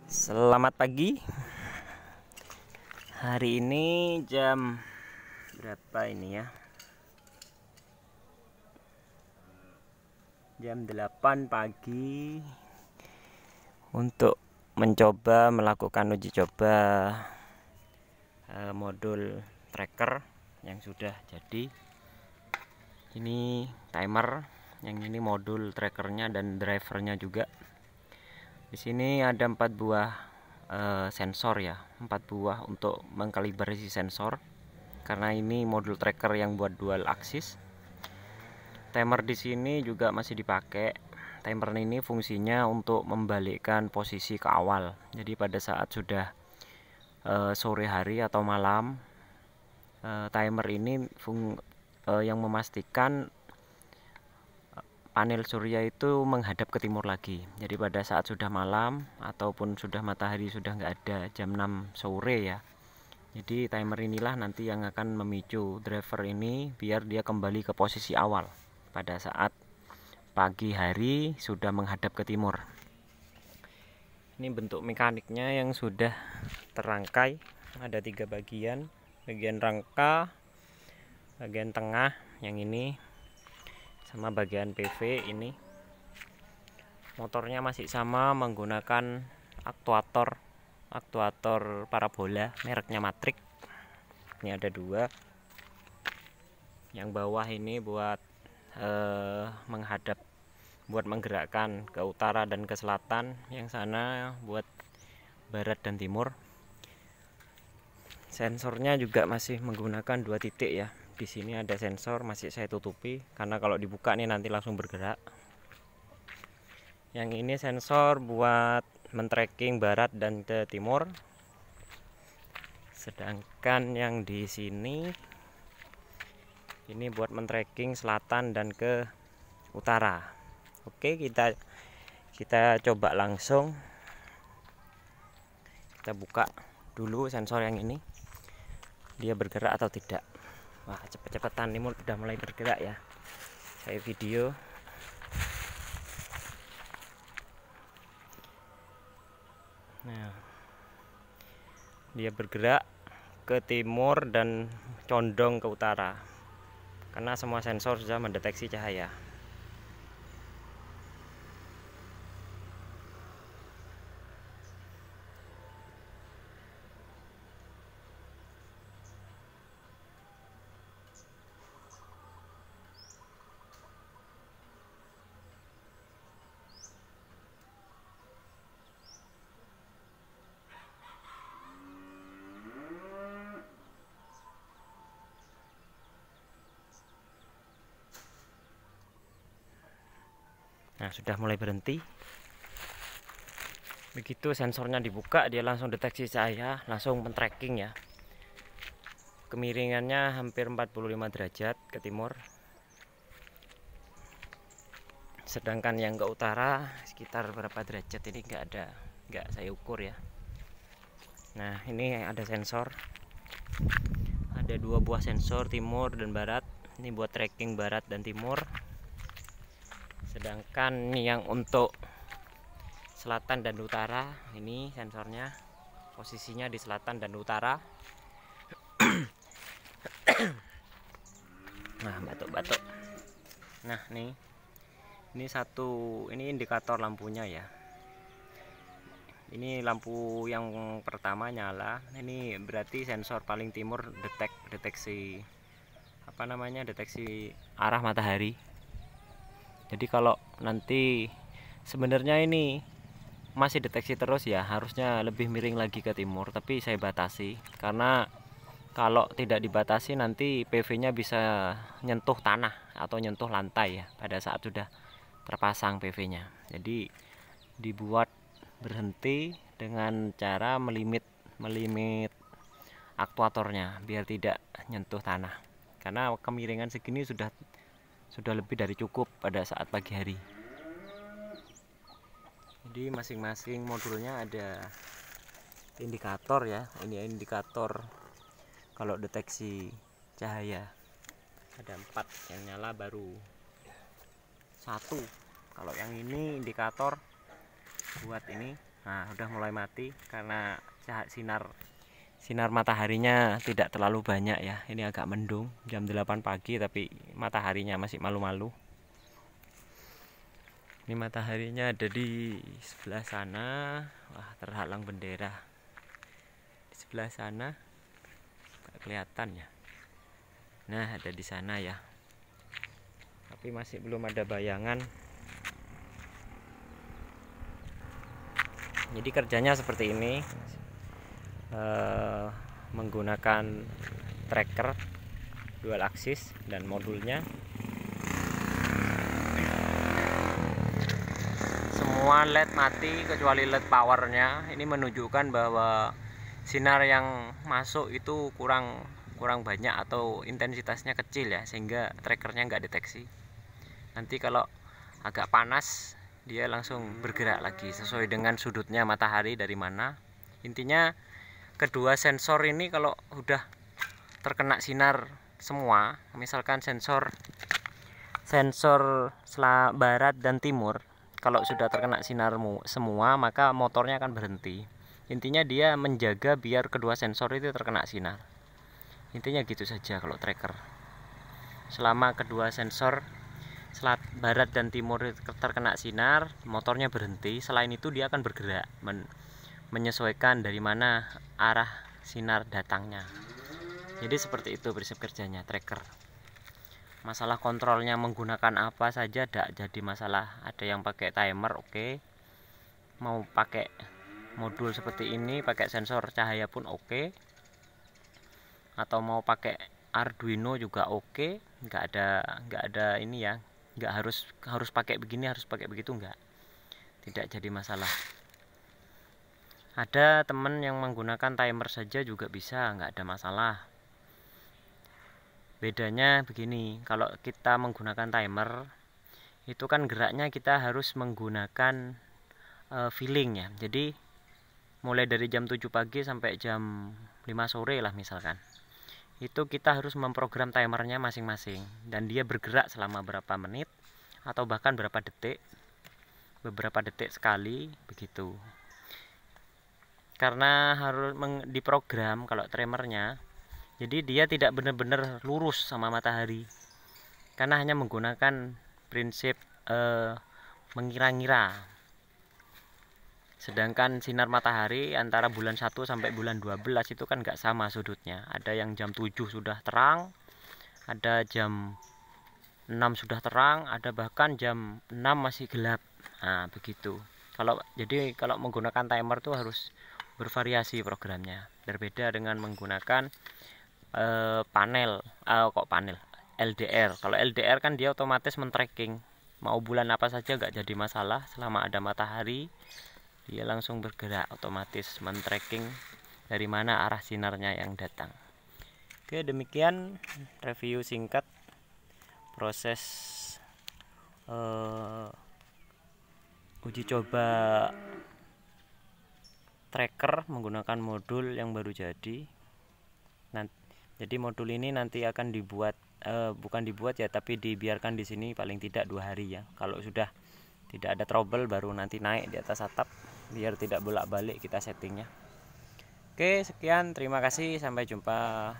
Selamat pagi. Hari ini jam berapa ini ya? Jam 8 pagi untuk mencoba melakukan uji coba modul tracker yang sudah jadi. Ini timer, yang ini modul trackernya dan drivernya juga. Di sini ada 4 buah sensor ya, 4 buah untuk mengkalibrasi sensor. Karena ini modul tracker yang buat dual axis. Timer di sini juga masih dipakai. Timer ini fungsinya untuk membalikkan posisi ke awal. Jadi pada saat sudah sore hari atau malam, timer ini yang memastikan panel surya itu menghadap ke timur lagi. Jadi pada saat sudah malam ataupun sudah matahari sudah nggak ada, jam 6 sore ya, jadi timer inilah nanti yang akan memicu driver ini biar dia kembali ke posisi awal pada saat pagi hari sudah menghadap ke timur. Ini bentuk mekaniknya yang sudah terangkai, ada 3 bagian. Bagian rangka, bagian tengah yang ini, sama bagian PV ini. Motornya masih sama, menggunakan aktuator parabola mereknya Matrix. Ini ada 2. Yang bawah ini buat menghadap, buat menggerakkan ke utara dan ke selatan. Yang sana buat barat dan timur. Sensornya juga masih menggunakan 2 titik ya. Di sini ada sensor, masih saya tutupi karena kalau dibuka nih nanti langsung bergerak. Yang ini sensor buat men-tracking barat dan ke timur. Sedangkan yang di sini ini buat men-tracking selatan dan ke utara. Oke, kita coba langsung. Kita buka dulu sensor yang ini, dia bergerak atau tidak. Wah, cepet-cepetan, ini udah mulai bergerak ya. Saya video. Nah, dia bergerak ke timur dan condong ke utara. Karena semua sensor sudah mendeteksi cahaya. Nah, sudah mulai berhenti. Begitu sensornya dibuka, dia langsung deteksi cahaya, langsung men-tracking ya. Kemiringannya hampir 45 derajat ke timur. Sedangkan yang ke utara sekitar berapa derajat ini nggak saya ukur ya. Nah, ini ada sensor. Ada 2 buah sensor, timur dan barat. Ini buat tracking barat dan timur. Sedangkan yang untuk selatan dan utara, ini sensornya posisinya di selatan dan utara. Nah, batuk-batuk. Nah, ini satu, ini indikator lampunya ya. Ini lampu yang pertama nyala. Ini berarti sensor paling timur deteksi apa namanya? Deteksi arah matahari. Jadi kalau nanti sebenarnya ini masih deteksi terus ya, harusnya lebih miring lagi ke timur, tapi saya batasi karena kalau tidak dibatasi nanti PV-nya bisa nyentuh tanah atau nyentuh lantai ya pada saat sudah terpasang PV-nya. Jadi dibuat berhenti dengan cara melimit aktuatornya biar tidak nyentuh tanah. Karena kemiringan segini sudah lebih dari cukup pada saat pagi hari. Jadi masing-masing modulnya ada indikator ya. Ini indikator kalau deteksi cahaya. Ada 4 yang nyala, baru 1. Kalau yang ini indikator buat ini Nah, udah mulai mati karena sinar mataharinya tidak terlalu banyak ya. Ini agak mendung, jam 8 pagi tapi mataharinya masih malu-malu. Ini mataharinya ada di sebelah sana. Wah, terhalang bendera. Di sebelah sana nggak kelihatan ya. Nah, ada di sana ya. Tapi masih belum ada bayangan. Jadi kerjanya seperti ini, menggunakan tracker dual axis dan modulnya. Semua LED mati kecuali LED powernya. Ini menunjukkan bahwa sinar yang masuk itu kurang banyak atau intensitasnya kecil ya, sehingga trackernya nggak deteksi. Nanti kalau agak panas dia langsung bergerak lagi sesuai dengan sudutnya matahari dari mana. Intinya kedua sensor ini kalau udah terkena sinar semua, misalkan sensor barat dan timur, kalau sudah terkena sinar semua maka motornya akan berhenti. Intinya dia menjaga biar kedua sensor itu terkena sinar. Intinya gitu saja kalau tracker. Selama kedua sensor barat dan timur terkena sinar, motornya berhenti. Selain itu dia akan bergerak menyesuaikan dari mana arah sinar datangnya. Jadi seperti itu prinsip kerjanya tracker. Masalah kontrolnya menggunakan apa saja tidak jadi masalah. Ada yang pakai timer, oke. Mau pakai modul seperti ini, pakai sensor cahaya pun oke. Atau mau pakai Arduino juga oke. Nggak ada ini ya. Nggak harus pakai begini, harus pakai begitu, tidak jadi masalah. Ada teman yang menggunakan timer saja juga bisa, nggak ada masalah. Bedanya begini, kalau kita menggunakan timer itu kan geraknya kita harus menggunakan feeling ya. Jadi mulai dari jam 7 pagi sampai jam 5 sore lah misalkan, itu kita harus memprogram timernya masing-masing, dan dia bergerak selama berapa menit atau bahkan berapa detik, beberapa detik sekali begitu. Karena harus diprogram kalau timernya, jadi dia tidak benar-benar lurus sama matahari, karena hanya menggunakan prinsip mengira-ngira. Sedangkan sinar matahari antara bulan 1 sampai bulan 12 itu kan nggak sama sudutnya. Ada yang jam 7 sudah terang, ada jam 6 sudah terang, ada bahkan jam 6 masih gelap. Nah, begitu. Jadi kalau menggunakan timer tuh harus bervariasi programnya. Berbeda dengan menggunakan LDR. Kalau LDR kan dia otomatis men-tracking. Mau bulan apa saja nggak jadi masalah, selama ada matahari dia langsung bergerak, otomatis men-tracking dari mana arah sinarnya yang datang. Oke, demikian review singkat proses uji coba tracker menggunakan modul yang baru jadi. Jadi modul ini nanti akan dibuat, bukan dibuat ya, tapi dibiarkan di sini paling tidak 2 hari ya. Kalau sudah tidak ada trouble baru nanti naik di atas atap, biar tidak bolak-balik kita settingnya. Oke, sekian, terima kasih, sampai jumpa.